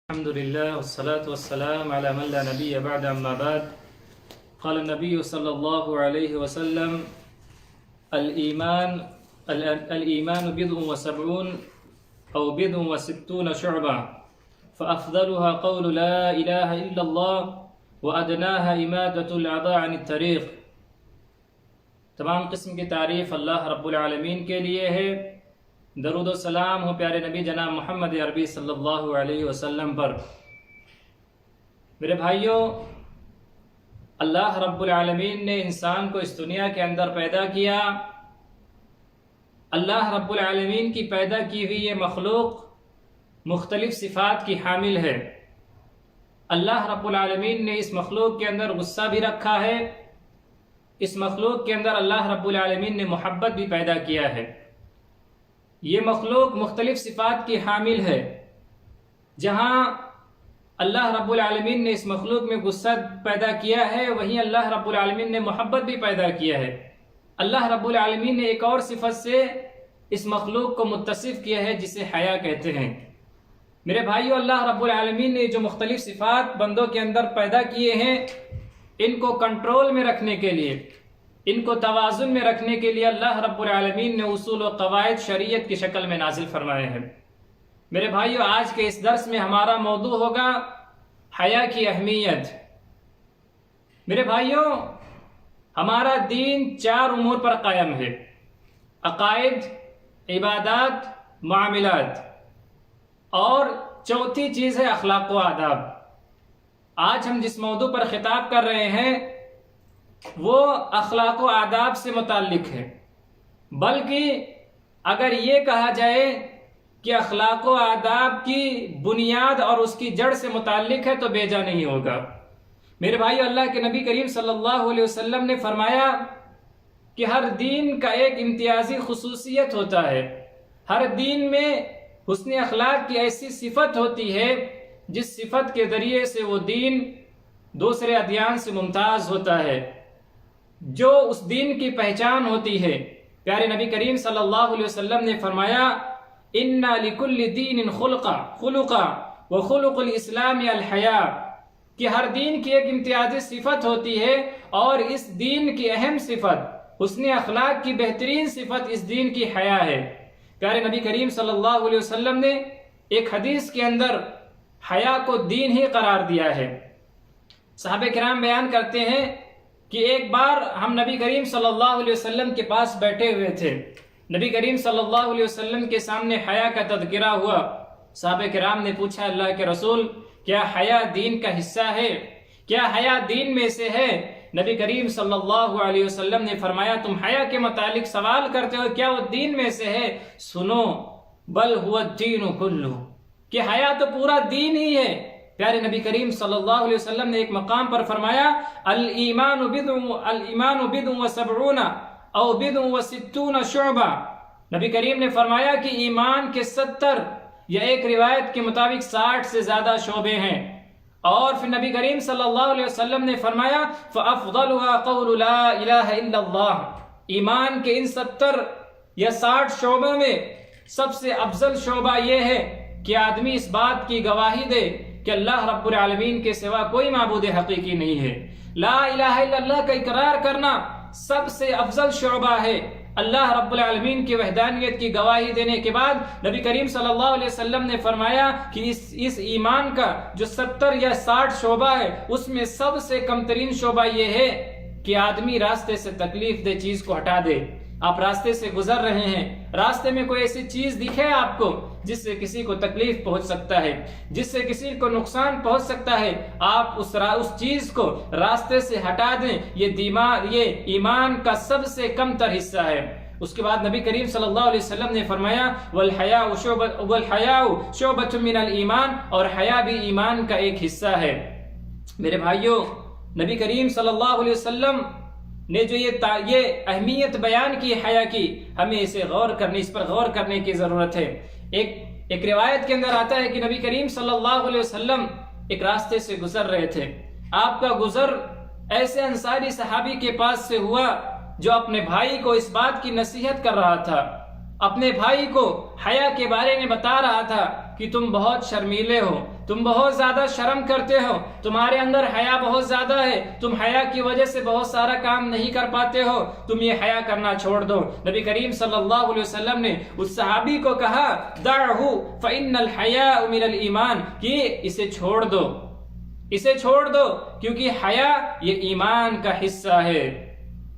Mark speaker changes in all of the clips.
Speaker 1: الحمد لله والصلاة والسلام على من لا نبي بعد أما بعد قال النبي صلى الله عليه وسلم الإيمان بضع وسبعون أو بضع وستون شعبة فأفضلها قول لا إله إلا الله وأدناها إماتة الأعضاء عن الطريق۔ تمام قسم کی تعریف اللہ رب العالمین کے لیے ہے۔ درود و سلام ہو پیارے نبی جناب محمد عربی صلی اللہ علیہ وسلم پر۔ میرے بھائیوں، اللہ رب العالمین نے انسان کو اس دنیا کے اندر پیدا کیا۔ اللہ رب العالمین کی پیدا کی ہوئی یہ مخلوق مختلف صفات کی حامل ہے۔ اللہ رب العالمین نے اس مخلوق کے اندر غصہ بھی رکھا ہے، اس مخلوق کے اندر اللہ رب العالمین نے محبت بھی پیدا کیا ہے۔ یہ مخلوق مختلف صفات کی حامل ہے۔ جہاں اللہ رب العالمین نے اس مخلوق میں غصہ پیدا کیا ہے، وہیں اللہ رب العالمین نے محبت بھی پیدا کیا ہے۔ اللہ رب العالمین نے ایک اور صفت سے اس مخلوق کو متصف کیا ہے جسے حیا کہتے ہیں۔ میرے بھائیو، اللہ رب العالمین نے جو مختلف صفات بندوں کے اندر پیدا کیے ہیں، ان کو کنٹرول میں رکھنے کے لیے، ان کو توازن میں رکھنے کے لیے اللہ رب العالمین نے اصول و قواعد شریعت کی شکل میں نازل فرمائے ہیں۔ میرے بھائیو، آج کے اس درس میں ہمارا موضوع ہوگا حیا کی اہمیت۔ میرے بھائیو، ہمارا دین 4 امور پر قائم ہے: عقائد، عبادات، معاملات، اور چوتھی چیز ہے اخلاق و آداب۔ آج ہم جس موضوع پر خطاب کر رہے ہیں وہ اخلاق و آداب سے متعلق ہے، بلکہ اگر یہ کہا جائے کہ اخلاق و آداب کی بنیاد اور اس کی جڑ سے متعلق ہے تو بیجا نہیں ہوگا۔ میرے بھائی، اللہ کے نبی کریم صلی اللہ علیہ وسلم نے فرمایا کہ ہر دین کا ایک امتیازی خصوصیت ہوتا ہے۔ ہر دین میں حسن اخلاق کی ایسی صفت ہوتی ہے جس صفت کے ذریعے سے وہ دین دوسرے ادیان سے ممتاز ہوتا ہے، جو اس دین کی پہچان ہوتی ہے۔ پیارے نبی کریم صلی اللہ علیہ وسلم نے فرمایا، اِنَّ لِكُلِّ دِينٍ خُلُقًا وَخُلُقُ الْإِسْلَامِ الْحَيَاءُ، کہ ہر دین کی ایک امتیازی صفت ہوتی ہے، اور اس دین کی اہم صفت، حسن اخلاق کی بہترین صفت اس دین کی حیا ہے۔ پیارے نبی کریم صلی اللہ علیہ وسلم نے ایک حدیث کے اندر حیا کو دین ہی قرار دیا ہے۔ صحابہ کرام بیان کرتے ہیں کہ ایک بار ہم نبی کریم صلی اللہ علیہ وسلم کے پاس بیٹھے ہوئے تھے۔ نبی کریم صلی اللہ علیہ وسلم کے سامنے حیا کا تذکرہ ہوا۔ صحابہ کرام نے پوچھا، اللہ کے رسول، کیا حیا دین کا حصہ ہے؟ کیا حیا دین میں سے ہے؟ نبی کریم صلی اللہ علیہ وسلم نے فرمایا، تم حیا کے متعلق سوال کرتے ہو، کیا وہ دین میں سے ہے؟ سنو، بل هو الدین کلہ، کہ حیا تو پورا دین ہی ہے۔ پیارے نبی کریم صلی اللہ علیہ وسلم نے ایک مقام پر فرمایا، الایمان بضع وسبعون او بضع وستون شعبہ۔ نبی کریم نے فرمایا کہ ایمان کے 70 یا ایک روایت کے مطابق 60 سے زیادہ شعبے ہیں۔ اور پھر نبی کریم صلی اللہ علیہ وسلم نے فرمایا، فافضلها قول لا الہ الا اللہ۔ ایمان کے ان 70 یا 60 شعبوں میں سب سے افضل شعبہ یہ ہے کہ آدمی اس بات کی گواہی دے کہ اللہ رب العالمین کے سوا کوئی معبود حقیقی نہیں ہے۔ لا الہ الا اللہ کا اقرار کرنا سب سے افضل شعبہ ہے۔ اللہ رب العالمین کی وحدانیت کی گواہی دینے کے بعد نبی کریم صلی اللہ علیہ وسلم نے فرمایا کہ اس ایمان کا جو 70 یا 60 شعبہ ہے، اس میں سب سے کم ترین شعبہ یہ ہے کہ آدمی راستے سے تکلیف دہ چیز کو ہٹا دے۔ آپ راستے سے گزر رہے ہیں، راستے میں کوئی ایسی چیز دکھے آپ کو جس سے کسی کو تکلیف پہنچ سکتا ہے، جس سے کسی کو نقصان پہنچ سکتا ہے، آپ اس چیز کو راستے سے ہٹا دیں۔ یہ ایمان کا سب سے کم تر حصہ ہے۔ اس کے بعد نبی کریم صلی اللہ علیہ وسلم نے فرمایا، والحیاء شعبۃ من الایمان، اور حیا بھی ایمان کا ایک حصہ ہے۔ میرے بھائیوں، نبی کریم صلی اللہ علیہ وسلم نے جو یہ اہمیت بیان کی حیا کی، ہمیں اس پر غور کرنے کی ضرورت ہے۔ ایک روایت کے اندر آتا ہے کہ نبی کریم صلی اللہ علیہ وسلم ایک راستے سے گزر رہے تھے۔ آپ کا گزر ایسے انصاری صحابی کے پاس سے ہوا جو اپنے بھائی کو اس بات کی نصیحت کر رہا تھا، اپنے بھائی کو حیا کے بارے میں بتا رہا تھا کہ تم بہت شرمیلے ہو، تم بہت زیادہ شرم کرتے ہو، تمہارے اندر حیا بہت زیادہ ہے، تم حیا کی وجہ سے بہت سارا کام نہیں کر پاتے ہو، تم یہ حیا کرنا چھوڑ دو۔ نبی کریم صلی اللہ علیہ وسلم نے اس صحابی کو کہا دعہ فإن الحیاء من الایمان، کہ اسے چھوڑ دو، اسے چھوڑ دو، کیونکہ حیا یہ ایمان کا حصہ ہے۔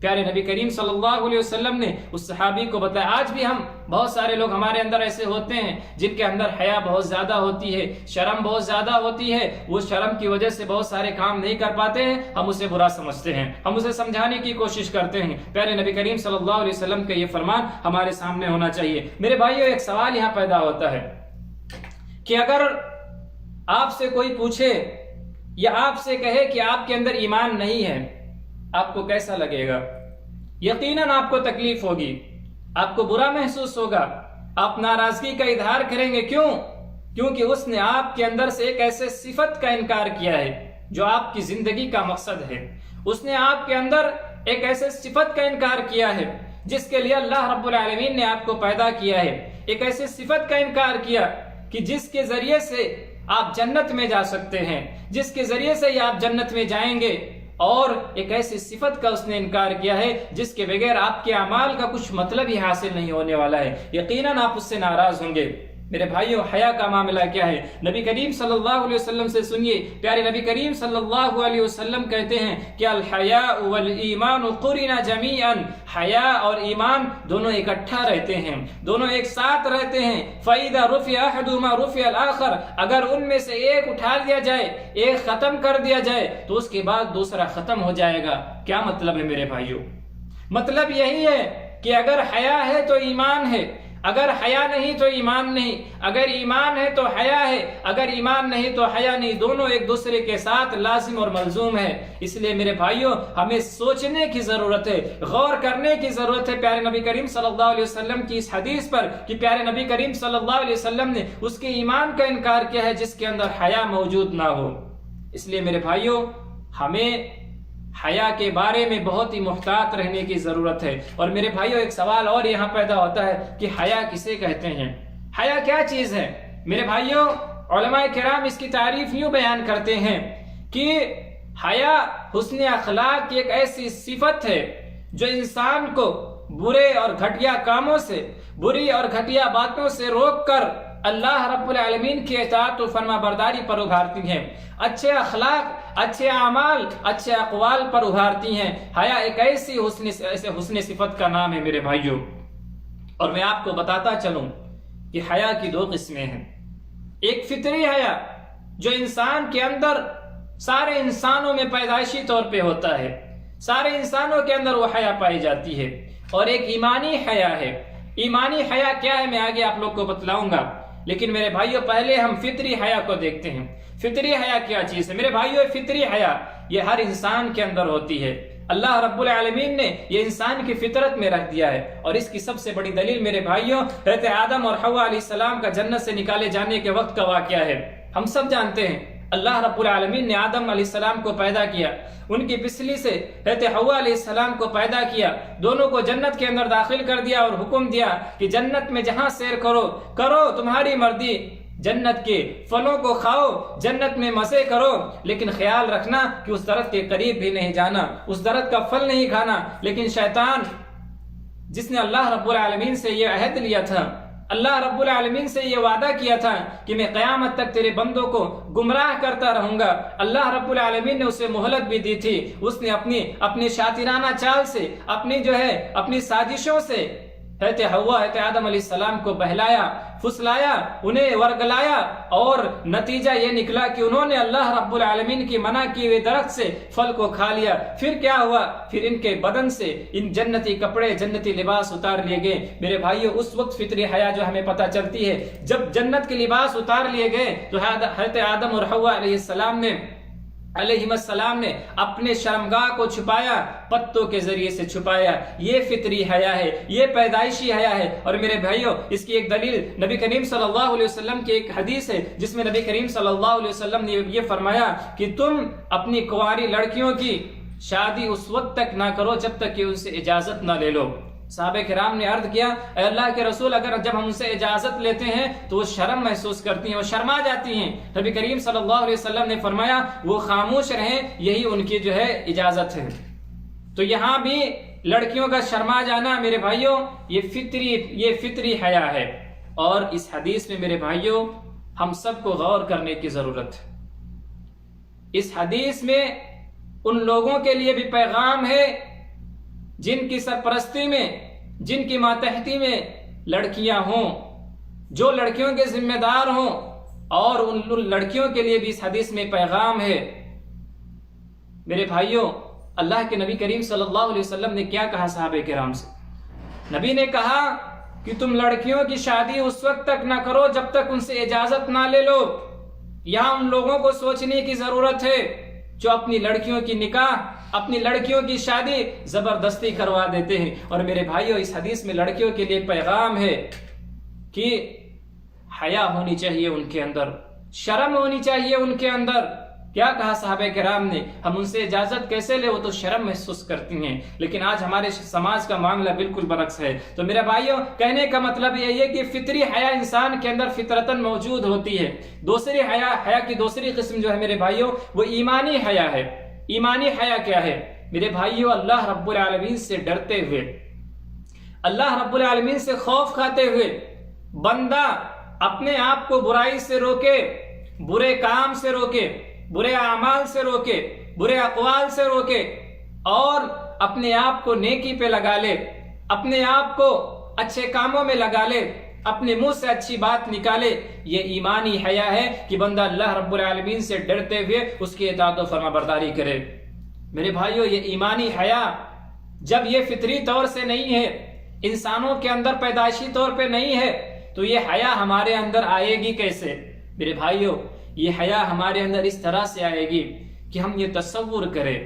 Speaker 1: پیارے نبی کریم صلی اللہ علیہ وسلم نے اس صحابی کو بتایا۔ آج بھی ہم بہت سارے لوگ ہمارے اندر ایسے ہوتے ہیں جن کے اندر حیا بہت زیادہ ہوتی ہے، شرم بہت زیادہ ہوتی ہے، وہ شرم کی وجہ سے بہت سارے کام نہیں کر پاتے ہیں، ہم اسے برا سمجھتے ہیں، ہم اسے سمجھانے کی کوشش کرتے ہیں۔ پیارے نبی کریم صلی اللہ علیہ وسلم کا یہ فرمان ہمارے سامنے ہونا چاہیے۔ میرے بھائیو، ایک سوال یہاں پیدا ہوتا ہے کہ اگر آپ سے کوئی پوچھے یا آپ سے کہے کہ آپ کے اندر ایمان نہیں ہے، آپ کو کیسا لگے گا؟ یقیناً آپ کو تکلیف ہوگی، آپ کو برا محسوس ہوگا، آپ ناراضگی کا اظہار کریں گے۔ کیوں؟ کیونکہ اس نے آپ کے اندر سے ایک ایسے صفت کا انکار کیا ہے جو آپ کی زندگی کا مقصد ہے۔ اس نے آپ کے اندر ایک ایسے صفت کا انکار کیا ہے جس کے لیے اللہ رب العالمین نے آپ کو پیدا کیا ہے، ایک ایسے صفت کا انکار کیا کہ جس کے ذریعے سے آپ جنت میں جا سکتے ہیں، جس کے ذریعے سے ہی آپ جنت میں جائیں گے، اور ایک ایسی صفت کا اس نے انکار کیا ہے جس کے بغیر آپ کے اعمال کا کچھ مطلب ہی حاصل نہیں ہونے والا ہے۔ یقیناً آپ اس سے ناراض ہوں گے۔ میرے بھائیو، حیا کا معاملہ کیا ہے؟ نبی کریم صلی اللہ علیہ وسلم سے سنیے۔ پیارے نبی کریم صلی اللہ علیہ وسلم کہتے ہیں کہ الحیاء والایمان قرنا جمیعا، حیا اور ایمان دونوں اکٹھا رہتے ہیں، دونوں ایک ساتھ رہتے ہیں۔ فاذا رفع احدهما رفع الاخر، اگر ان میں سے ایک اٹھا لیا جائے، ایک ختم کر دیا جائے تو اس کے بعد دوسرا ختم ہو جائے گا۔ کیا مطلب ہے میرے بھائیو؟ مطلب یہی ہے کہ اگر حیا ہے تو ایمان ہے، اگر حیا نہیں تو ایمان نہیں، اگر ایمان ہے تو حیا ہے، اگر ایمان نہیں تو حیا نہیں، دونوں ایک دوسرے کے ساتھ لازم اور ملزوم ہے۔ اس لیے میرے بھائیوں، ہمیں سوچنے کی ضرورت ہے، غور کرنے کی ضرورت ہے پیارے نبی کریم صلی اللہ علیہ وسلم کی اس حدیث پر کہ پیارے نبی کریم صلی اللہ علیہ وسلم نے اس کے ایمان کا انکار کیا ہے جس کے اندر حیا موجود نہ ہو۔ اس لیے میرے بھائیوں، ہمیں حیا کے بارے میں بہت ہی محتاط رہنے کی ضرورت ہے۔ اور میرے بھائیوں، ایک سوال اور یہاں پیدا ہوتا ہے کہ حیا کسے کہتے ہیں؟ حیا کیا چیز ہے؟ میرے بھائیوں، علماء کرام اس کی تعریف یوں بیان کرتے ہیں کہ حیا حسن اخلاق کی ایک ایسی صفت ہے جو انسان کو برے اور گھٹیا کاموں سے، بری اور گھٹیا باتوں سے روک کر اللہ رب العالمین کی اطاعت و فرما برداری پر ابھارتی ہیں، اچھے اخلاق، اچھے اعمال، اچھے اقوال پر ابھارتی ہیں۔ حیا ایک ایسی حسن صفت کا نام ہے میرے بھائیوں۔ اور میں آپ کو بتاتا چلوں کہ حیا کی دو قسمیں ہیں۔ ایک فطری حیا جو انسان کے اندر، سارے انسانوں میں پیدائشی طور پہ ہوتا ہے، سارے انسانوں کے اندر وہ حیا پائی جاتی ہے، اور ایک ایمانی حیا ہے۔ ایمانی حیا کیا ہے میں آگے آپ لوگ کو بتلاؤں گا، لیکن میرے بھائیوں پہلے ہم فطری حیا کو دیکھتے ہیں۔ فطری حیا کیا چیز ہے؟ میرے بھائیوں، فطری حیا یہ ہر انسان کے اندر ہوتی ہے۔ اللہ رب العالمین نے یہ انسان کی فطرت میں رکھ دیا ہے، اور اس کی سب سے بڑی دلیل میرے بھائیوں حضرت آدم اور حوا علیہ السلام کا جنت سے نکالے جانے کے وقت کا واقعہ ہے۔ ہم سب جانتے ہیں اللہ رب العالمین نے آدم علیہ السلام کو پیدا کیا، ان کی پسلی سے حضرت حوا علیہ السلام کو پیدا کیا، دونوں کو جنت کے اندر داخل کر دیا اور حکم دیا کہ جنت میں جہاں سیر کرو تمہاری مرضی، جنت کے پھلوں کو کھاؤ، جنت میں مزے کرو، لیکن خیال رکھنا کہ اس درخت کے قریب بھی نہیں جانا، اس درخت کا پھل نہیں کھانا۔ لیکن شیطان، جس نے اللہ رب العالمین سے یہ عہد لیا تھا، اللہ رب العالمین سے یہ وعدہ کیا تھا کہ میں قیامت تک تیرے بندوں کو گمراہ کرتا رہوں گا، اللہ رب العالمین نے اسے مہلت بھی دی تھی۔ اس نے اپنی شاطرانہ چال سے، اپنی سازشوں سے حضرت حوا، حضرت آدم علیہ السلام کو بہلایا، پھسلایا، انہیں ورگلایا، اور نتیجہ یہ نکلا کہ انہوں نے اللہ رب العالمین کی منع کی ہوئے درخت سے پھل کو کھا لیا۔ پھر کیا ہوا؟ پھر ان کے بدن سے ان جنتی کپڑے، جنتی لباس اتار لیے گئے۔ میرے بھائیوں، اس وقت فطری حیا جو ہمیں پتہ چلتی ہے، جب جنت کے لباس اتار لیے گئے تو حضرت آدم اور حوا علیہ السلام نے اپنے شرمگاہ کو چھپایا، پتوں کے ذریعے سے چھپایا۔ یہ فطری حیا ہے، یہ پیدائشی حیا ہے۔ اور میرے بھائیوں، اس کی ایک دلیل نبی کریم صلی اللہ علیہ وسلم کی ایک حدیث ہے جس میں نبی کریم صلی اللہ علیہ وسلم نے یہ فرمایا کہ تم اپنی کنواری لڑکیوں کی شادی اس وقت تک نہ کرو جب تک کہ ان سے اجازت نہ لے لو۔ صحابہ کرام نے عرض کیا اے اللہ کے رسول اگر جب ہم ان سے اجازت لیتے ہیں تو وہ شرم محسوس کرتی ہیں، وہ شرما جاتی ہیں۔ نبی کریم صلی اللہ علیہ وسلم نے فرمایا وہ خاموش رہیں، یہی ان کی جو ہے اجازت ہے۔ تو یہاں بھی لڑکیوں کا شرما جانا میرے بھائیوں یہ فطری حیا ہے، اور اس حدیث میں میرے بھائیوں ہم سب کو غور کرنے کی ضرورت ہے۔ اس حدیث میں ان لوگوں کے لیے بھی پیغام ہے جن کی سرپرستی میں، جن کی ماتحتی میں لڑکیاں ہوں، جو لڑکیوں کے ذمہ دار ہوں، اور ان لڑکیوں کے لیے بھی اس حدیث میں پیغام ہے۔ میرے بھائیوں اللہ کے نبی کریم صلی اللہ علیہ وسلم نے کیا کہا صحابہ کرام سے؟ نبی نے کہا کہ تم لڑکیوں کی شادی اس وقت تک نہ کرو جب تک ان سے اجازت نہ لے لو۔ یہاں ان لوگوں کو سوچنے کی ضرورت ہے جو اپنی لڑکیوں کی نکاح، اپنی لڑکیوں کی شادی زبردستی کروا دیتے ہیں۔ اور میرے بھائیوں اس حدیث میں لڑکیوں کے لیے پیغام ہے کہ حیا ہونی چاہیے ان کے اندر، شرم ہونی چاہیے ان کے اندر۔ کیا کہا صحابہ کرام نے؟ ہم ان سے اجازت کیسے لے؟ وہ تو شرم محسوس کرتی ہیں۔ لیکن آج ہمارے سماج کا معاملہ بالکل برعکس ہے۔ تو میرے بھائیوں کہنے کا مطلب یہ ہے کہ فطری حیا انسان کے اندر فطرتاً موجود ہوتی ہے۔ دوسری حیا کی دوسری قسم جو ہے میرے بھائیوں وہ ایمانی حیا ہے۔ ایمانی حیا کیا ہے؟ میرے بھائیوں اللہ رب العالمین سے ڈرتے ہوئے، اللہ رب العالمین سے خوف کھاتے ہوئے بندہ اپنے آپ کو برائی سے روکے، برے کام سے روکے، برے اعمال سے روکے، برے اقوال سے روکے، اور اپنے آپ کو نیکی پہ لگا لے، اپنے آپ کو اچھے کاموں میں لگا لے، اپنے منہ سے اچھی بات نکالے۔ یہ ایمانی حیا ہے کہ بندہ اللہ رب العالمین سے ڈرتے ہوئے اس کی اطاعت و فرما برداری کرے۔ میرے بھائیوں یہ ایمانی حیا جب یہ فطری طور سے نہیں ہے، انسانوں کے اندر پیدائشی طور پہ نہیں ہے، تو یہ حیا ہمارے اندر آئے گی کیسے؟ میرے بھائیوں یہ حیا ہمارے اندر اس طرح سے آئے گی کہ ہم یہ تصور کریں،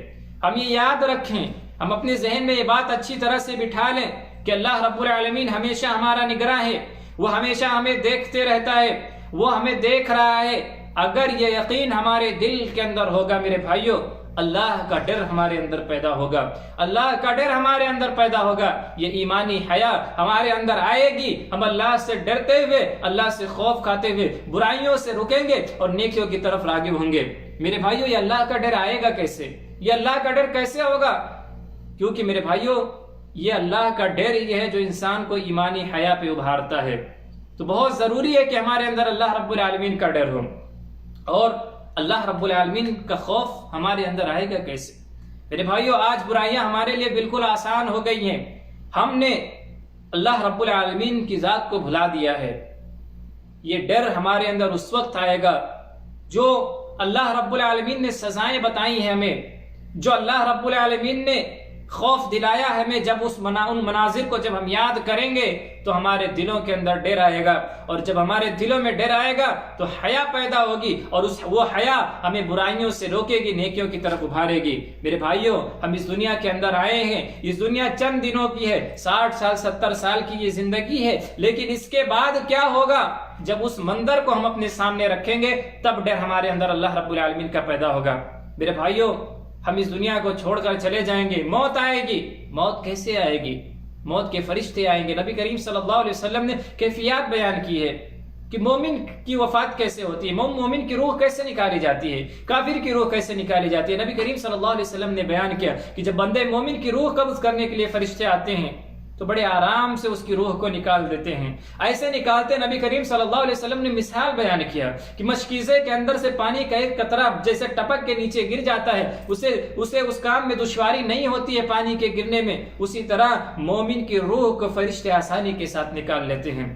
Speaker 1: ہم یہ یاد رکھیں، ہم اپنے ذہن میں یہ بات اچھی طرح سے بٹھا لیں کہ اللہ رب العالمین ہمیشہ ہمارا نگراں ہے، وہ ہمیشہ ہمیں دیکھتے رہتا ہے، وہ ہمیں دیکھ رہا ہے۔ اگر یہ یقین ہمارے دل کے اندر ہوگا میرے بھائیوں، اللہ کا ڈر ہمارے اندر پیدا ہوگا، اللہ کا ڈر ہمارے اندر پیدا ہوگا، یہ ایمانی حیا ہمارے اندر آئے گی۔ ہم اللہ سے ڈرتے ہوئے، اللہ سے خوف کھاتے ہوئے برائیوں سے رکیں گے اور نیکیوں کی طرف راغب ہوں گے۔ میرے بھائیوں یہ اللہ کا ڈر آئے گا کیسے؟ یہ اللہ کا ڈر کیسے ہوگا؟ کیونکہ میرے بھائیوں یہ اللہ کا ڈر ہی ہے جو انسان کو ایمانی حیا پہ ابھارتا ہے۔ تو بہت ضروری ہے کہ ہمارے اندر اللہ رب العالمین کا ڈر ہو، اور اللہ رب العالمین کا خوف ہمارے اندر آئے گا کیسے؟ میرے بھائیوں آج برائیاں ہمارے لیے بالکل آسان ہو گئی ہیں، ہم نے اللہ رب العالمین کی ذات کو بھلا دیا ہے۔ یہ ڈر ہمارے اندر اس وقت آئے گا جو اللہ رب العالمین نے سزائیں بتائی ہیں ہمیں، جو اللہ رب العالمین نے خوف دلایا ہے ہمیں، جب ان مناظر کو جب ہم یاد کریں گے تو ہمارے دلوں کے اندر ڈر آئے گا، اور جب ہمارے دلوں میں ڈر آئے گا تو حیا پیدا ہوگی، اور وہ حیا ہمیں برائیوں سے روکے گی، نیکیوں کی طرف ابھارے گی۔ میرے بھائیوں ہم اس دنیا کے اندر آئے ہیں، اس دنیا چند دنوں کی ہے، 60 سال 70 سال کی یہ زندگی ہے، لیکن اس کے بعد کیا ہوگا؟ جب اس منظر کو ہم اپنے سامنے رکھیں گے تب ڈر ہمارے اندر اللہ رب العالمین کا پیدا ہوگا۔ میرے بھائیوں ہم اس دنیا کو چھوڑ کر چلے جائیں گے، موت آئے گی۔ موت کیسے آئے گی؟ موت کے فرشتے آئیں گے۔ نبی کریم صلی اللہ علیہ وسلم نے کیفیات بیان کی ہے کہ مومن کی وفات کیسے ہوتی ہے، مومن کی روح کیسے نکالی جاتی ہے، کافر کی روح کیسے نکالی جاتی ہے۔ نبی کریم صلی اللہ علیہ وسلم نے بیان کیا کہ جب بندے مومن کی روح قبض کرنے کے لیے فرشتے آتے ہیں تو بڑے آرام سے اس کی روح کو نکال دیتے ہیں۔ ایسے نکالتے نبی کریم صلی اللہ علیہ وسلم نے مثال بیان کیا کہ مشکیزے کے اندر سے پانی کا ایک قطرہ جیسے ٹپک کے نیچے گر جاتا ہے، اسے اس کام میں دشواری نہیں ہوتی ہے پانی کے گرنے میں، اسی طرح مومن کی روح کو فرشتے آسانی کے ساتھ نکال لیتے ہیں۔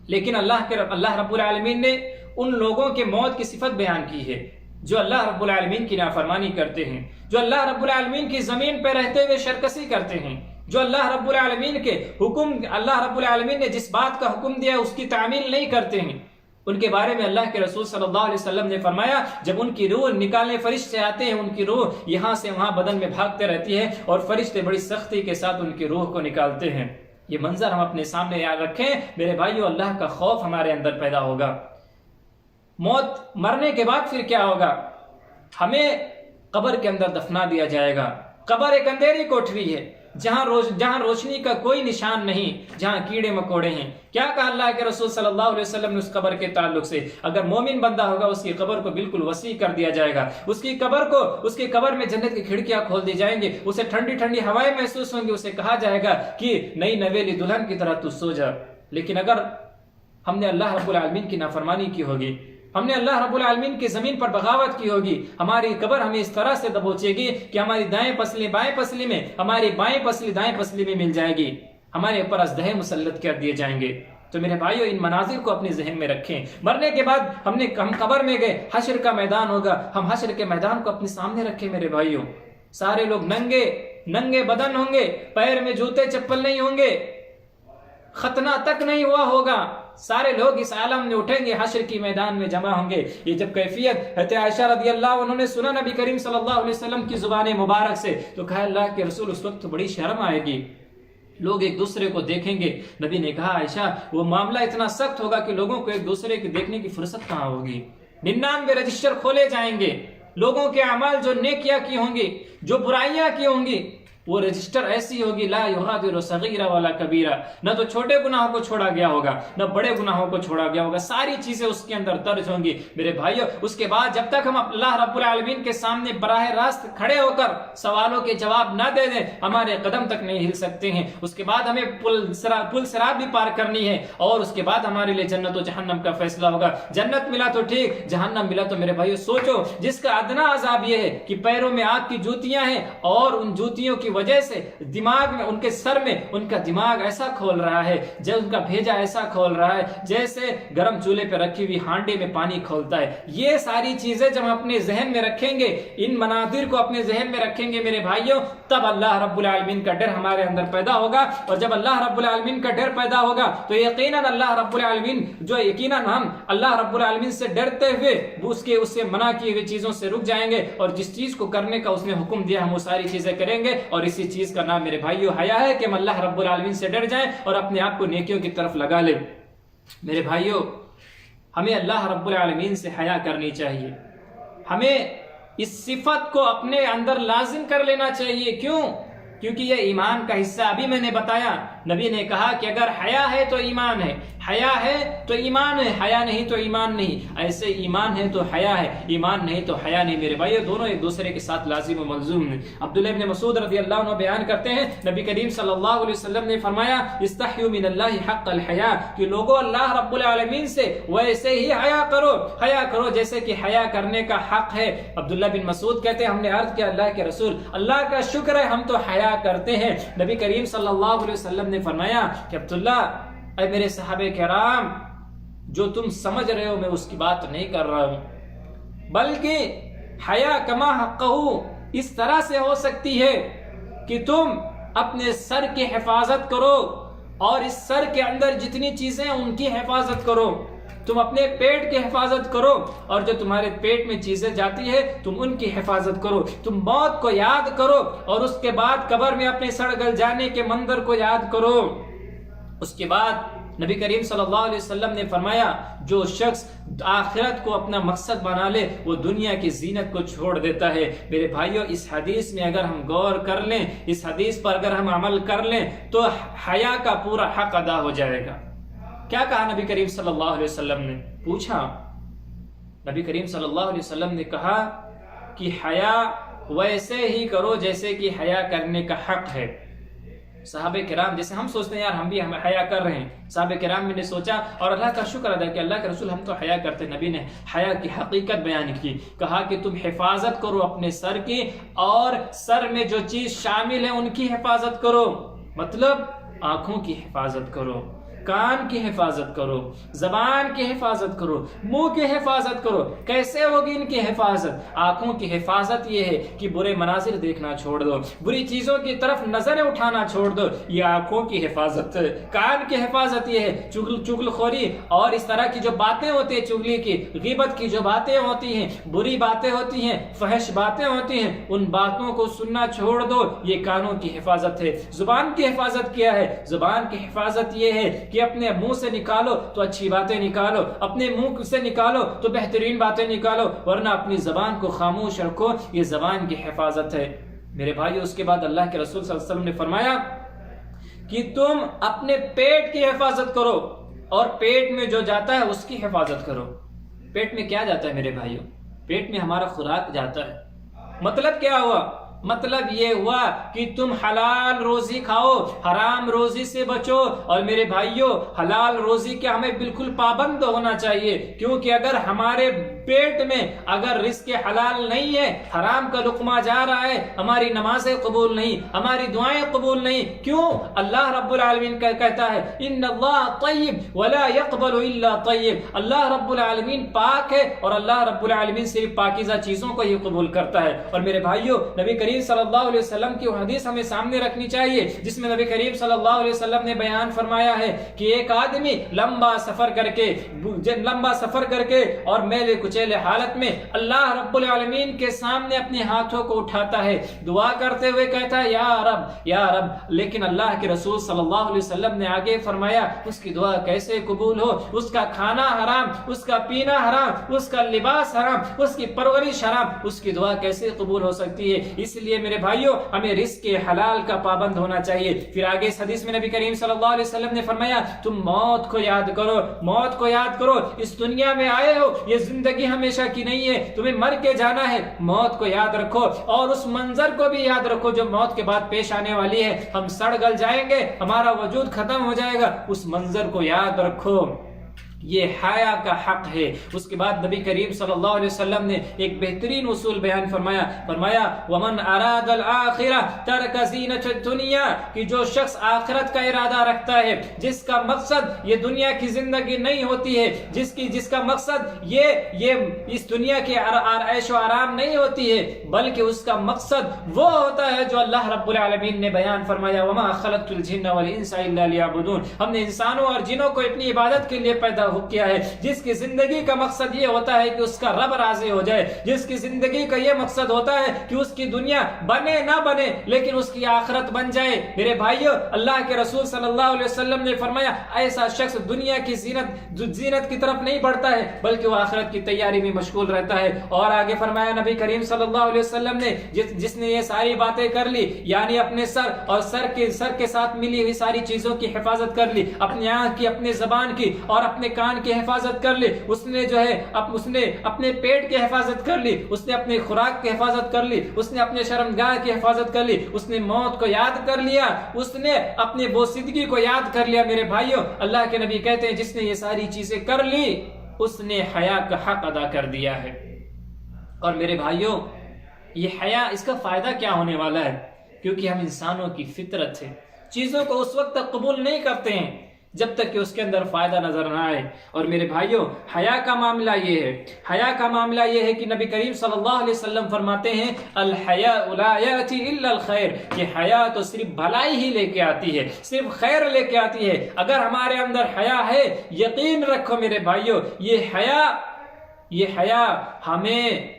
Speaker 1: لیکن اللہ رب العالمین نے ان لوگوں کے موت کی صفت بیان کی ہے جو اللہ رب العالمین کی نافرمانی کرتے ہیں، جو اللہ رب العالمین کی زمین پہ رہتے ہوئے شرکسی کرتے ہیں، جو اللہ رب العالمین کے حکم، اللہ رب العالمین نے جس بات کا حکم دیا اس کی تعمیل نہیں کرتے ہیں۔ ان کے بارے میں اللہ کے رسول صلی اللہ علیہ وسلم نے فرمایا جب ان کی روح نکالنے فرشتے آتے ہیں، ان کی روح یہاں سے وہاں بدن میں بھاگتے رہتی ہے اور فرشتے بڑی سختی کے ساتھ ان کی روح کو نکالتے ہیں۔ یہ منظر ہم اپنے سامنے یاد رکھیں میرے بھائیو، اللہ کا خوف ہمارے اندر پیدا ہوگا۔ موت مرنے کے بعد پھر کیا ہوگا؟ ہمیں قبر کے اندر دفنا دیا جائے گا۔ قبر ایک اندھیری کوٹری ہے جہاں روشنی کا کوئی نشان نہیں، جہاں کیڑے مکوڑے ہیں۔ کیا کہا اللہ کے رسول صلی اللہ علیہ وسلم نے اس قبر کے تعلق سے؟ اگر مومن بندہ ہوگا اس کی قبر کو بالکل وسیع کر دیا جائے گا، اس کی قبر میں جنت کی کھڑکیاں کھول دی جائیں گی، اسے ٹھنڈی ٹھنڈی ہوائیں محسوس ہوں گی، اسے کہا جائے گا کہ نئی نویلی دلہن کی طرح تو سو جا۔ لیکن اگر ہم نے اللہ رب العالمین کی نافرمانی کی ہوگی، ہم نے اللہ رب العالمین کی زمین پر بغاوت کی ہوگی، ہماری قبر ہمیں اس طرح سے دبوچے گی کہ ہماری دائیں پسلی بائیں پسلی میں، ہماری بائیں پسلی دائیں پسلی میں مل جائے گی، ہمارے اوپر ازدہے مسلط کر دیے جائیں گے۔ تو میرے بھائیو، ان مناظر کو اپنے ذہن میں رکھیں۔ مرنے کے بعد ہم قبر میں گئے، حشر کا میدان ہوگا، ہم حشر کے میدان کو اپنے سامنے رکھیں میرے بھائیو۔ سارے لوگ ننگے بدن ہوں گے، پیر میں جوتے چپل نہیں ہوں گے، ختنہ تک نہیں ہوا ہوگا، سارے لوگ اس عالم میں اٹھیں گے، حشر کی میدان میں جمع ہوں گے۔ یہ جب کیفیت حضرت عائشہ رضی اللہ عنہ نے سنا نبی کریم صلی اللہ علیہ وسلم کی زبان مبارک سے، تو کہا اللہ کے رسول اس وقت تو بڑی شرم آئے گی، لوگ ایک دوسرے کو دیکھیں گے۔ نبی نے کہا عائشہ وہ معاملہ اتنا سخت ہوگا کہ لوگوں کو ایک دوسرے کو دیکھنے کی فرصت کہاں ہوگی، 99 رجسٹر کھولے جائیں گے، لوگوں کے اعمال جو نیکیاں کی ہوں گی، جو برائیاں کی ہوں گی، وہ رجسٹر ایسی ہوگی لا یغادر صغیرہ ولا کبیرہ، نہ تو چھوٹے گناہوں کو چھوڑا گیا ہوگا، نہ بڑے گناہوں کو چھوڑا گیا ہوگا، ساری چیزیں اس کے اندر درج ہوں گی میرے بھائیو۔ اس کے بعد جب تک ہم اللہ رب العالمین کے سامنے براہ راست کھڑے ہو کر سوالوں کے جواب نہ دے دیں، ہمارے قدم تک نہیں ہل سکتے ہیں۔ اس کے بعد ہمیں پل صراط بھی پار کرنی ہے، اور اس کے بعد ہمارے لیے جنت و جہنم کا فیصلہ ہوگا۔ جنت ملا تو ٹھیک، جہنم ملا تو میرے بھائیو سوچو، جس کا ادنا عذاب یہ ہے کہ پیروں میں آگ کی جوتیاں ہیں، اور ان جوتیوں کی وجہ سے دماغ میں، ان کے سر میں ان کا دماغ ایسا کھول رہا ہے، جب ان کا بھیجا ایسا کھول رہا ہے جیسے گرم چولہے پہ رکھی ہوئی ہانڈی میں پانی کھولتا ہے۔ یہ ساری چیزیں جب ہم اپنے ذہن میں رکھیں گے، ان مناظر کو اپنے ذہن میں رکھیں گے میرے بھائیوں، تب اللہ رب العالمین کا ڈر ہمارے اندر پیدا ہوگا۔ اور جب اللہ رب العالمین کا ڈر پیدا ہوگا تو یقیناً اللہ رب العالمین ہم اللہ رب العالمین سے ڈرتے ہوئے اس سے منع کی ہوئی چیزوں سے رک جائیں گے، اور جس چیز کو کرنے کا اس نے حکم دیا ہم وہ ساری چیزیں کریں گے۔ اور اسی چیز کا نام میرے بھائیو حیا ہے کہ ہم اللہ رب العالمین سے ڈر جائیں اور اپنے آپ کو نیکیوں کی طرف لگا لیں۔ میرے بھائیو، ہمیں اللہ رب العالمین سے حیا کرنی چاہیے، ہمیں اس صفت کو اپنے اندر لازم کر لینا چاہیے۔ کیونکہ یہ ایمان کا حصہ، ابھی میں نے بتایا، نبی نے کہا کہ اگر حیا ہے تو ایمان ہے، حیا ہے تو ایمان ہے، حیا نہیں تو ایمان نہیں، ایسے ایمان ہے تو حیا ہے، ایمان نہیں تو حیا نہیں۔ میرے بھائیو، دونوں ایک دوسرے کے ساتھ لازم و ملزوم ہیں۔ عبداللہ ابن مسعود رضی اللہ عنہ بیان کرتے ہیں، نبی کریم صلی اللہ علیہ وسلم نے فرمایا استحیوا من اللہ حق الحیا، کہ لوگوں اللہ رب العالمین سے ویسے ہی حیا کرو جیسے کہ حیا کرنے کا حق ہے۔ عبداللہ بن مسعود کہتے ہیں ہم نے عرض کیا اللہ کے رسول، اللہ کا شکر ہے ہم تو حیا کرتے ہیں۔ نبی کریم صلی اللہ علیہ وسلم نے فرمایا کہ عبداللہ، اے میرے صحابہ کرام، جو تم سمجھ رہے ہو میں اس کی بات نہیں کر رہا ہوں، بلکہ حیا کما حقہ اس طرح سے ہو سکتی ہے کہ تم اپنے سر کی حفاظت کرو، اور اس سر کے اندر جتنی چیزیں ان کی حفاظت کرو، تم اپنے پیٹ کی حفاظت کرو، اور جو تمہارے پیٹ میں چیزیں جاتی ہے تم ان کی حفاظت کرو، تم موت کو یاد کرو، اور اس کے بعد قبر میں اپنے سڑ گل جانے کے منظر کو یاد کرو۔ اس کے بعد نبی کریم صلی اللہ علیہ وسلم نے فرمایا جو شخص آخرت کو اپنا مقصد بنا لے وہ دنیا کی زینت کو چھوڑ دیتا ہے۔ میرے بھائیو، اس حدیث میں اگر ہم غور کر لیں، اس حدیث پر اگر ہم عمل کر لیں تو حیا کا پورا حق ادا ہو جائے گا۔ کیا کہا نبی کریم صلی اللہ علیہ وسلم نے؟ پوچھا، نبی کریم صلی اللہ علیہ وسلم نے کہا کہ حیا ویسے ہی کرو جیسے کہ حیا کرنے کا حق ہے۔ صحابہ کرام، جیسے ہم سوچتے ہیں یار ہم بھی حیا کر رہے ہیں، صحابہ کرام میں نے سوچا اور اللہ کا شکر ادا کہ اللہ کے رسول ہم تو حیا کرتے۔ نبی نے حیا کی حقیقت بیان کی، کہا کہ تم حفاظت کرو اپنے سر کی، اور سر میں جو چیز شامل ہے ان کی حفاظت کرو، مطلب آنکھوں کی حفاظت کرو، کان کی حفاظت کرو، زبان کی حفاظت کرو، منہ کی حفاظت کرو۔ کیسے ہوگی ان کی حفاظت؟ آنکھوں کی حفاظت یہ ہے کہ برے مناظر دیکھنا چھوڑ دو، بری چیزوں کی طرف نظریں اٹھانا چھوڑ دو، یہ آنکھوں کی حفاظت ہے۔ کان کی حفاظت یہ ہے چغل خوری اور اس طرح کی جو باتیں ہوتی ہیں، چغلی کی، غیبت کی جو باتیں ہوتی ہیں، بری باتیں ہوتی ہیں، فحش باتیں ہوتی ہیں، ان باتوں کو سننا چھوڑ دو، یہ کانوں کی حفاظت ہے۔ زبان کی حفاظت کیا ہے؟ زبان کی حفاظت یہ ہے کہ اپنے منہ سے نکالو تو اچھی باتیں نکالو، اپنے منہ سے نکالو تو بہترین باتیں نکالو، ورنہ اپنی زبان کو خاموش رکھو، یہ زبان کی حفاظت ہے۔ میرے بھائیو اس کے بعد اللہ کے رسول صلی اللہ علیہ وسلم نے فرمایا کہ تم اپنے پیٹ کی حفاظت کرو اور پیٹ میں جو جاتا ہے اس کی حفاظت کرو۔ پیٹ میں کیا جاتا ہے میرے بھائیو؟ پیٹ میں ہمارا خوراک جاتا ہے۔ مطلب کیا ہوا؟ مطلب یہ ہوا کہ تم حلال روزی کھاؤ، حرام روزی سے بچو۔ اور میرے بھائیوں حلال روزی کے ہمیں بالکل پابند ہونا چاہیے، کیونکہ اگر ہمارے پیٹ میں اگر رزق حلال نہیں ہے، حرام کا لقمہ جا رہا ہے، ہماری نمازیں قبول نہیں، ہماری دعائیں قبول نہیں۔ کیوں؟ اللہ رب العالمین کا کہتا ہے ان اللہ طیب ولا يقبل الا طیب، اللہ رب العالمین پاک ہے اور اللہ رب العالمین صرف پاکیزہ چیزوں کو ہی قبول کرتا ہے۔ اور میرے بھائیوں نبی کریم صلی اللہ علیہ وسلم کی حدیث ہمیں سامنے رکھنی چاہیے، جس میں نبی کریم صلی اللہ علیہ وسلم نے بیان فرمایا ہے کہ ایک آدمی لمبا سفر کر کے اور میلے کچیلے حالت میں اللہ رب العالمین کے سامنے اپنے ہاتھوں کو اٹھاتا ہے، دعا کرتے ہوئے کہتا ہے یا رب یا رب، لیکن اللہ کے رسول صلی اللہ علیہ وسلم نے آگے فرمایا اس کی دعا کیسے قبول ہو؟ اس کا کھانا حرام، اس کا پینا حرام، اس کا لباس حرام، اس کی پرورش حرام، اس کی دعا کیسے قبول ہو سکتی ہے؟ اس لیے میرے بھائیوں ہمیں رزق حلال کا پابند ہونا چاہیے۔ پھر آگے اس حدیث میں نبی کریم صلی اللہ علیہ وسلم نے فرمایا تم موت کو یاد کرو، موت کو یاد کرو، اس دنیا میں آئے ہو، یہ زندگی ہمیشہ کی نہیں ہے، تمہیں مر کے جانا ہے، موت کو یاد رکھو اور اس منظر کو بھی یاد رکھو جو موت کے بعد پیش آنے والی ہے، ہم سڑ گل جائیں گے، ہمارا وجود ختم ہو جائے گا، اس منظر کو یاد رکھو، یہ حیا کا حق ہے۔ اس کے بعد نبی کریم صلی اللہ علیہ وسلم نے ایک بہترین اصول بیان فرمایا ومن اراد الآخرہ ترک زینت الدنیا، کہ جو شخص آخرت کا ارادہ رکھتا ہے، جس کا مقصد یہ دنیا کی زندگی نہیں ہوتی ہے، جس کا مقصد یہ اس دنیا کی عیش و آرام نہیں ہوتی ہے، بلکہ اس کا مقصد وہ ہوتا ہے جو اللہ رب العالمین نے بیان فرمایا وما خلقت الجن والانس الا لیعبدون، ہم نے انسانوں اور جنوں کو اپنی عبادت کے لیے پیدا کیا ہے، جس کی زندگی کا مقصد یہ ہوتا ہے کہ اس کا رب راضی ہو جائے، جس کی زندگی کا یہ مقصد ہوتا ہے کہ اس کی دنیا بنے نہ بنے لیکن اس کی آخرت بن جائے۔ میرے بھائیو اللہ کے رسول صلی اللہ علیہ وسلم نے فرمایا ایسا شخص دنیا کی زینت کی طرف نہیں بڑھتا ہے بلکہ وہ آخرت کی تیاری میں مشغول رہتا ہے۔ اور آگے فرمایا نبی کریم صلی اللہ علیہ وسلم نے جس نے یہ ساری باتیں کر لی، یعنی اپنے سر اور سر کے ساتھ ملی ہوئی ساری چیزوں کی حفاظت کر لی، اپنی آنکھ کی، اپنے زبان کی اور اپنے کان کی حفاظت کر لی، اس نے جو ہے اس نے اپنے پیٹ کی حفاظت کر لی، اس نے اپنے خوراک کی حفاظت کر لی، اس نے اپنے شرمگاہ کی حفاظت کر لی، اس نے موت کو یاد کر لیا، اس نے اپنے بوسیدگی کو یاد کر لیا۔ میرے بھائیوں اللہ کے نبی کہتے ہیں جس نے یہ ساری چیزیں کر لی اس نے حیا کا حق ادا کر دیا ہے۔ اور میرے بھائیوں یہ حیا، اس کا فائدہ کیا ہونے والا ہے؟ کیونکہ ہم انسانوں کی فطرت ہے، چیزوں کو اس وقت تک قبول نہیں کرتے ہیں جب تک کہ اس کے اندر فائدہ نظر نہ آئے۔ اور میرے بھائیوں حیا کا معاملہ یہ ہے کہ نبی کریم صلی اللہ علیہ وسلم فرماتے ہیں الحیاء لا یأتی الا الخیر، کہ حیا تو صرف بھلائی ہی لے کے آتی ہے، صرف خیر لے کے آتی ہے۔ اگر ہمارے اندر حیا ہے یقین رکھو میرے بھائیوں یہ حیا ہمیں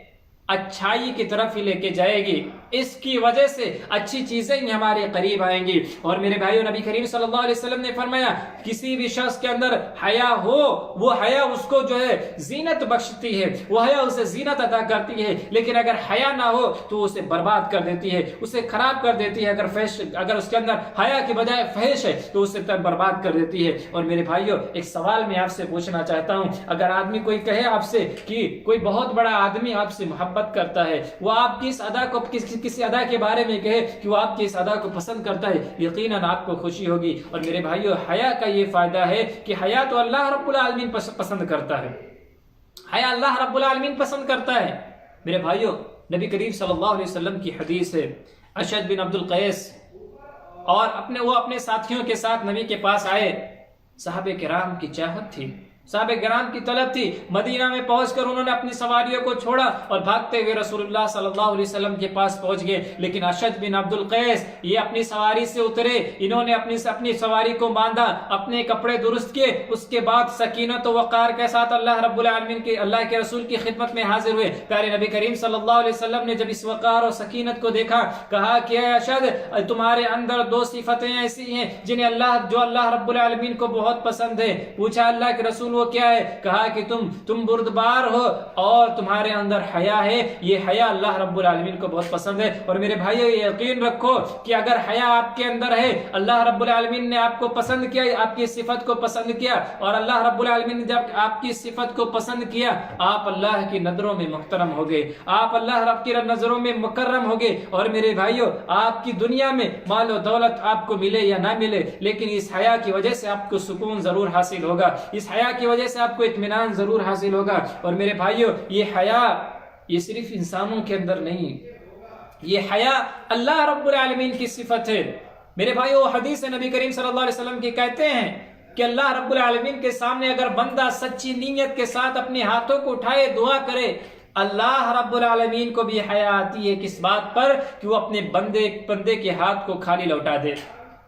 Speaker 1: اچھائی کی طرف ہی لے کے جائے گی، اس کی وجہ سے اچھی چیزیں ہی ہمارے قریب آئیں گی۔ اور میرے بھائیوں نبی کریم صلی اللہ علیہ وسلم نے فرمایا کسی بھی شخص کے اندر حیا ہو، وہ حیا اس کو جو ہے زینت بخشتی ہے، وہ حیا اسے زینت عطا کرتی ہے، لیکن اگر حیا نہ ہو تو اسے برباد کر دیتی ہے، اسے خراب کر دیتی ہے۔ اگر اس کے اندر حیا کی بجائے فحش ہے تو اسے برباد کر دیتی ہے۔ اور میرے بھائیوں ایک سوال میں آپ سے پوچھنا چاہتا ہوں، اگر آدمی کوئی کہے آپ سے کہ کوئی بہت بڑا آدمی آپ سے محبت کرتا ہے، وہ آپ کی اس ادا کو کسی ادا کے بارے میں کہے کہ وہ آپ کی اس ادا کو پسند کرتا ہے، یقیناً آپ کو خوشی ہوگی۔ اور میرے بھائیوں حیا کا یہ فائدہ ہے کہ حیا تو اللہ رب العالمین پسند کرتا ہے، حیا اللہ رب العالمین پسند کرتا ہے۔ میرے بھائیوں نبی کریم صلی اللہ علیہ وسلم کی حدیث ہے، اشد بن عبد القیس اور وہ اپنے ساتھیوں کے ساتھ نبی کے پاس آئے، صحابہ کرام کی چاہت تھی، صحابہ کرام کی طلب تھی، مدینہ میں پہنچ کر انہوں نے اپنی سواریوں کو چھوڑا اور بھاگتے ہوئے رسول اللہ صلی اللہ علیہ وسلم کے پاس پہنچ گئے۔ لیکن اشد بن عبد القیس یہ اپنی سواری سے اترے، انہوں نے اپنی سواری کو باندھا، اپنے کپڑے درست کیے، اس کے بعد سکینت و وقار کے ساتھ اللہ رب العالمین کے اللہ کے رسول کی خدمت میں حاضر ہوئے۔ پیارے نبی کریم صلی اللہ علیہ وسلم نے جب اس وقار اور سکینت کو دیکھا کہا کہ اے اشد تمہارے اندر دو صفتیں ایسی ہیں جو اللہ رب العالمین کو بہت پسند ہے۔ پوچھا اللہ کے رسول وہ کیا ہے؟ کہا کہ تم بردبار ہو اور تمہارے اندر حیا ہے. یہ حیا اللہ رب العالمین کو بہت پسند ہے. اور میرے بھائیو یہ یقین رکھو کہ اگر حیا آپ کے اندر ہے، اللہ رب العالمین نے آپ کو پسند کیا، آپ کی صفت کو پسند کیا، اور اللہ رب العالمین نے جب آپ کی صفت کو پسند کیا، آپ اللہ کی نظروں میں محترم ہو گئے، آپ اللہ رب کی نظروں میں مکرم ہو گئے. اور میرے بھائیو آپ کی دنیا میں مال و دولت آپ کو ملے یا نہ ملے، لیکن اس حیا کی وجہ سے آپ کو سکون ضرور حاصل ہوگا، اس حیا کی وجہ سے آپ کو اطمینان ضرور حاصل ہوگا. اور میرے بھائیو یہ حیا یہ صرف انسانوں کے اندر نہیں، یہ حیا اللہ رب العالمین کی صفت ہے. میرے بھائیو حدیث نبی کریم صلی اللہ علیہ وسلم کی کہتے ہیں کہ اللہ رب العالمین کے سامنے اگر بندہ سچی نیت کے ساتھ اپنے ہاتھوں کو اٹھائے دعا کرے، اللہ رب العالمین کو بھی حیا آتی ہے. کس بات پر؟ کہ وہ اپنے بندے کے ہاتھ کو خالی لوٹا دے.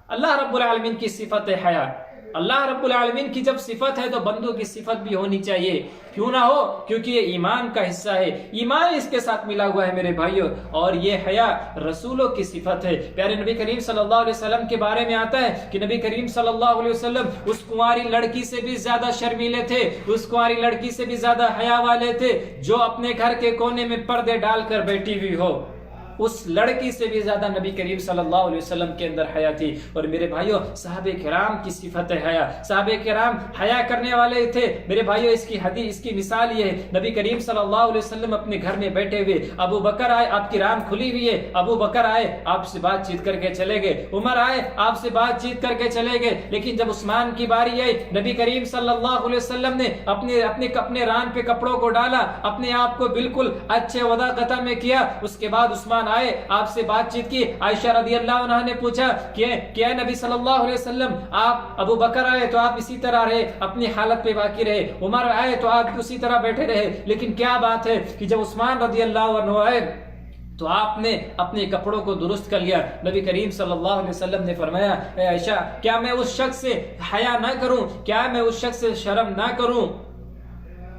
Speaker 1: اللہ رب العالمین کی صفت ہے حیا. اللہ رب العالمین کی جب صفت ہے تو بندوں کی صفت بھی ہونی چاہیے. کیوں نہ ہو؟ کیونکہ یہ ایمان کا حصہ ہے، ایمان اس کے ساتھ ملا ہوا ہے میرے بھائیوں. اور یہ حیا رسولوں کی صفت ہے. پیارے نبی کریم صلی اللہ علیہ وسلم کے بارے میں آتا ہے کہ نبی کریم صلی اللہ علیہ وسلم اس کنواری لڑکی سے بھی زیادہ شرمیلے تھے، اس کنواری لڑکی سے بھی زیادہ حیا والے تھے جو اپنے گھر کے کونے میں پردے ڈال کر بیٹھی ہوئی ہو. اس لڑکی سے بھی زیادہ نبی کریم صلی اللہ علیہ وسلم کے اندر حیا تھی. اور میرے بھائیوں صحابہ کرام کی صفت ہے حیا. صحابہ کرام حیا کرنے والے تھے. میرے بھائیوں اس کی حدیث، اس کی مثال یہ ہے، نبی کریم صلی اللہ علیہ وسلم اپنے گھر میں بیٹھے ہوئے، ابو بکر آئے، آپ کی ران کھلی ہوئی ہے، ابو بکر آئے آپ سے بات چیت کر کے چلے گئے، عمر آئے آپ سے بات چیت کر کے چلے گئے. لیکن جب عثمان کی باری آئی، نبی کریم صلی اللہ علیہ وسلم نے اپنے ران پہ کپڑوں کو ڈالا، اپنے آپ کو بالکل اچھے وضاقتہ میں کیا. اس کے بعد عثمان آئے آپ سے بات چیت کی. عائشہ رضی اللہ عنہا نے پوچھا کہ کیا نبی صلی اللہ علیہ وسلم آپ ابو بکر آئے تو آپ اسی طرح رہے، اپنی حالت پہ باقی رہے، عمر آئے تو آپ اسی طرح بیٹھے رہے، لیکن کیا بات ہے کہ جب عثمان رضی اللہ عنہ آئے تو آپ نے اپنے کپڑوں کو درست کر لیا. نبی کریم صلی اللہ علیہ وسلم نے فرمایا اے عائشہ کیا میں اس شخص سے حیا نہ کروں، کیا میں اس شخص سے شرم نہ کروں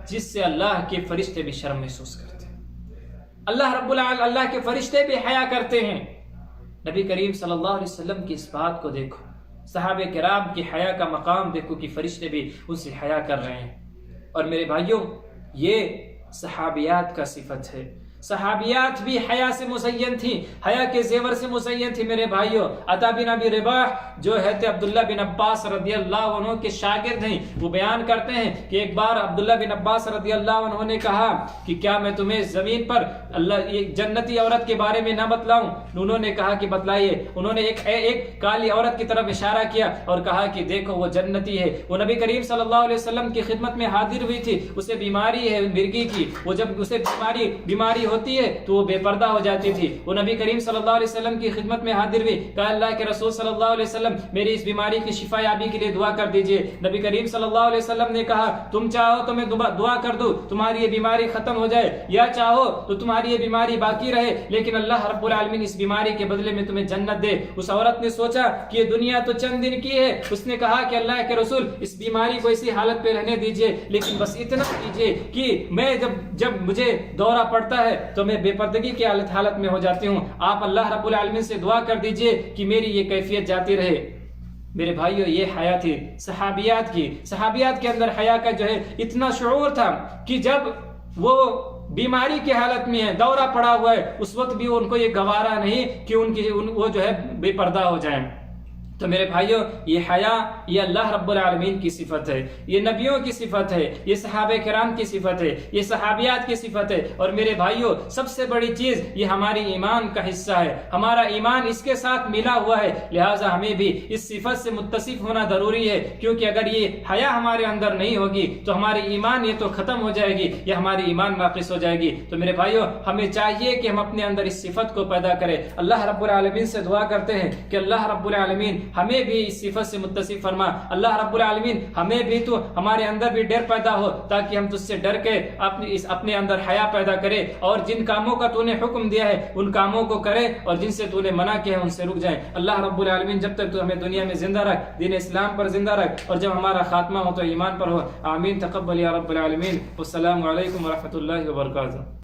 Speaker 1: جس سے اللہ کے فرشتے بھی شرم محسوس کرتے ہیں، اللہ کے فرشتے بھی حیا کرتے ہیں. نبی کریم صلی اللہ علیہ وسلم کی اس بات کو دیکھو، صحابہ کرام کی حیا کا مقام دیکھو کہ فرشتے بھی ان سے حیا کر رہے ہیں. اور میرے بھائیوں یہ صحابیات کا صفت ہے. صحابیات بھی حیا سے مزین تھی، حیا کے زیور سے مزین تھی. میرے بھائیوں عطا بن ابی رباح جو ہے عبداللہ بن عباس رضی اللہ عنہ کے شاگرد ہیں، وہ بیان کرتے ہیں کہ ایک بار عبداللہ بن عباس رضی اللہ عنہ نے کہا کہ کیا میں تمہیں زمین پر ایک جنتی عورت کے بارے میں نہ بتلاؤں؟ انہوں نے کہا کہ بتلائیے. انہوں نے ایک کالی عورت کی طرف اشارہ کیا اور کہا کہ دیکھو وہ جنتی ہے. وہ نبی کریم صلی اللہ علیہ وسلم کی خدمت میں حاضر ہوئی تھی، اسے بیماری ہے مرگی کی. وہ جب اسے بیماری ہوتی ہے تو وہ بے پردہ ہو جاتی تھی. وہ نبی کریم صلی اللہ علیہ وسلم کی خدمت میں حاضر ہوئی، کہا اللہ کے رسول صلی اللہ علیہ وسلم میری اس بیماری کی شفا یابی کے لیے دعا کر دیجئے. نبی کریم صلی اللہ علیہ وسلم نے کہا تم چاہو تو میں دعا کر دوں تمہاری یہ بیماری ختم ہو جائے، یا چاہو تو تمہاری یہ بیماری باقی رہے لیکن اللہ رب العالمین اس بیماری کے بدلے میں تمہیں جنت دے. اس عورت نے سوچا کہ یہ دنیا تو چند دن کی ہے. اس نے کہا کہ اللہ کے رسول اس بیماری کو اسی حالت پہ رہنے دیجئے، لیکن بس اتنا کیجئے کہ میں جب مجھے دورہ پڑتا ہے تو میں بے پردگی کی حالت میں ہو جاتی ہوں. آپ اللہ رب العالمین سے دعا کر دیجئے کہ میری یہ کیفیت جاتی رہے. میرے بھائیو یہ حیا تھی صحابیات کی. صحابیات کے اندر حیا کا جو ہے اتنا شعور تھا کہ جب وہ بیماری کی حالت میں ہے، دورہ پڑا ہوا ہے، اس وقت بھی ان کو یہ گوارا نہیں کہ وہ جو ہے بے پردہ ہو جائیں. تو میرے بھائیو یہ حیا یہ اللہ رب العالمین کی صفت ہے، یہ نبیوں کی صفت ہے، یہ صحابہ کرام کی صفت ہے، یہ صحابیات کی صفت ہے. اور میرے بھائیو سب سے بڑی چیز یہ ہماری ایمان کا حصہ ہے، ہمارا ایمان اس کے ساتھ ملا ہوا ہے. لہٰذا ہمیں بھی اس صفت سے متصف ہونا ضروری ہے، کیونکہ اگر یہ حیا ہمارے اندر نہیں ہوگی تو ہماری ایمان یہ تو ختم ہو جائے گی یا ہماری ایمان ناقص ہو جائے گی. تو میرے بھائیو ہمیں چاہیے کہ ہم اپنے اندر اس صفت کو پیدا کریں. اللہ رب العالمین سے دعا کرتے ہیں کہ اللہ رب العالمین ہمیں بھی اس صفت سے متصف فرما. اللہ رب العالمین ہمیں بھی تو ہمارے اندر بھی ڈر پیدا ہو تاکہ ہم تجھ سے ڈر کے اپنے اندر حیا پیدا کرے اور جن کاموں کا تو نے حکم دیا ہے ان کاموں کو کرے اور جن سے تو نے منع کیا ہے ان سے رک جائیں. اللہ رب العالمین جب تک تو ہمیں دنیا میں زندہ رکھ، دین اسلام پر زندہ رکھ، اور جب ہمارا خاتمہ ہو تو ایمان پر ہو. آمین. تقبل یا رب العالمین. والسلام علیکم ورحمۃ اللہ وبرکاتہ.